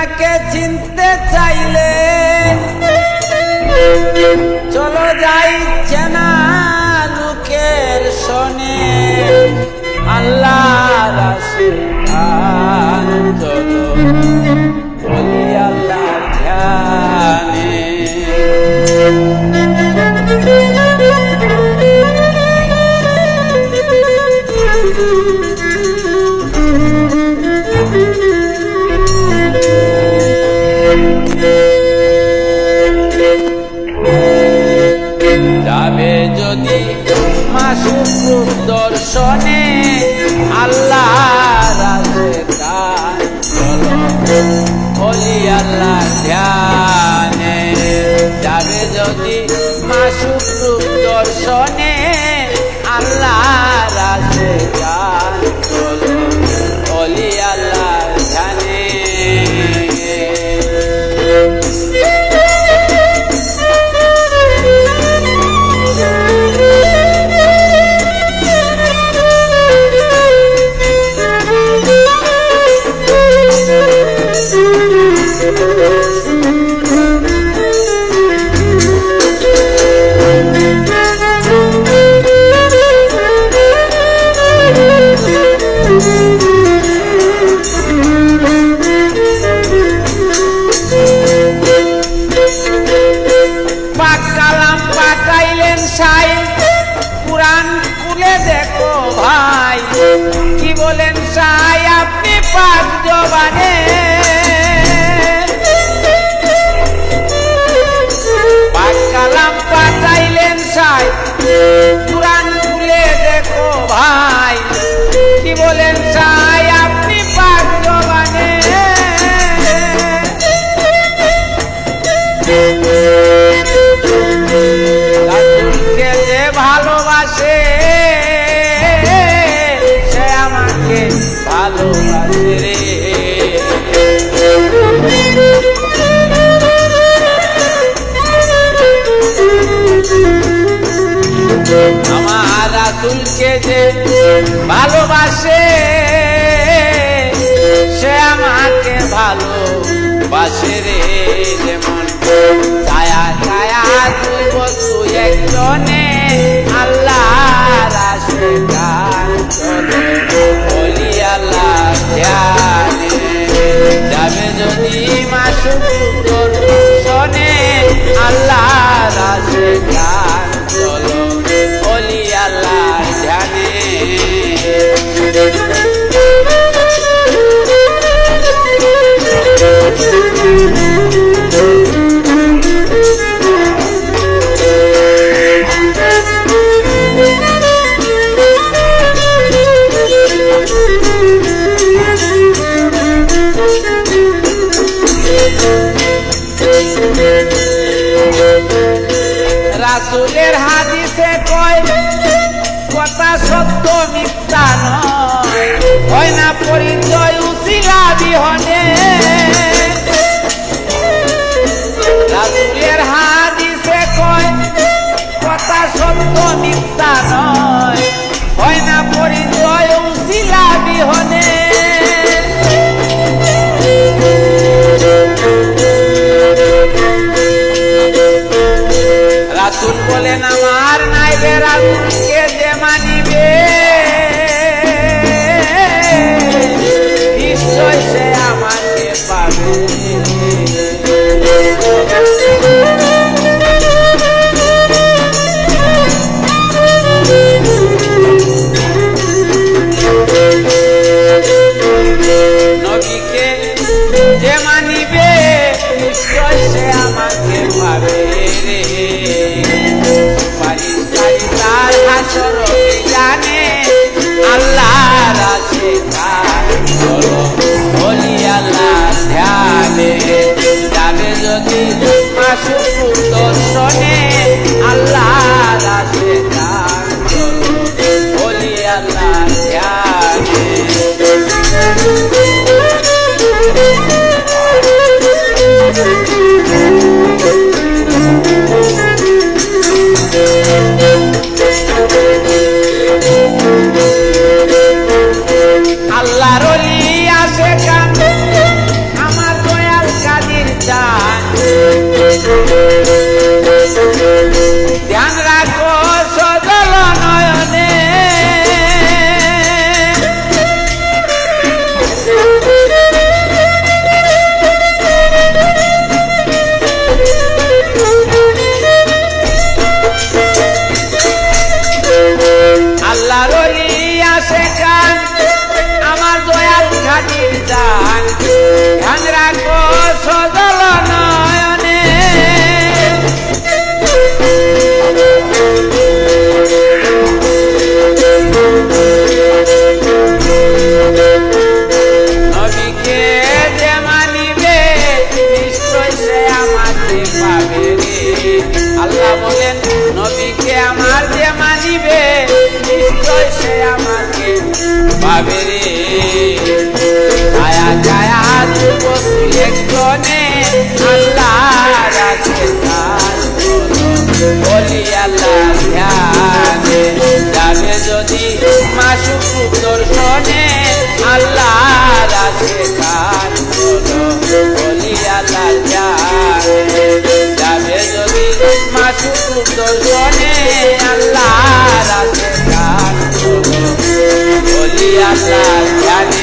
আমাকে চিনতে চাইলে চলো যাই চেনা লোকের শোনে আল্লাহর আশীর্বাদ চলো বলি আল্লাহর ধ্যানে যাবে যদি মাসুক দর্শনে আল্লাহর আশীর্বাদ চলো বলি আল্লাহর ধ্যানে যাবে যদি মাসুক দর্শনে আল্লাহর আশীর্বাদ চলো বলি আল্লাহর ধ্যানে কুরআন খুলে দেখো ভাই কি বলেন সাই আপনি পাক জবানে পাক কালাম পাঠাইলেন সাই কুরআন খুলে দেখো ভাই কি বলেন সাই আপনি পাক জবানে ভালোবাসে সে আমাকে ভালোবাসে রে আমার রাসূলকে যে ভালোবাসে সে আমাকে ভালোবাসে রে যেমন ছায়া ছায়া দুই বস্তু একজনে আল্লাহর আশীর্বাদ চলো বলি আল্লাহর ধ্যানে যাবে যদি মাসুক দর্শনে আল্লাহর আশীর্বাদ চলো বলি আল্লাহর ধ্যানে রাসূলের হাদিসে কয় কথা সত্য মিথ্যা নয় হয় না পরিচয় উসিলা বিহনে রাসূলের হাদিসে কয় কথা সত্য মিথ্যা নয় হয় না পরিচয় উসিলা বিহনে রাসূল বলেন আমার নাইবে রাসূলকে যে মানিবে নিশ্চয় সে আমাকে পাবে নবীকে যে মানিবে নিশ্চয় সে আমাকে পাবে রে তার হাসর জানে আল্লাহর আশীর্বাদ চলো বলি আল্লাহর ধ্যানে যাবে যদি মাসুক দর্শনে আল্লাহর আশীর্বাদ চলো বলি আল্লাহর ধ্যানে আল্লাহর ওলি আসে কাম আমার দয়াল নিবে নিশ্চয় সে আমাকে পাবে রে। ছায়া ছায়া যুবক একজনে আল্লাহর আছে তার বলি আল্লাহ ধ্যানে যাবে যদি মাসুক দর্শনে আল্লাহর আছে তার বলি আল্লাহ ধ্যানে যাবে যদি মাসুক দর্শনে আল্লাহর আছে তার বলি আল্লাহ ধ্যানে।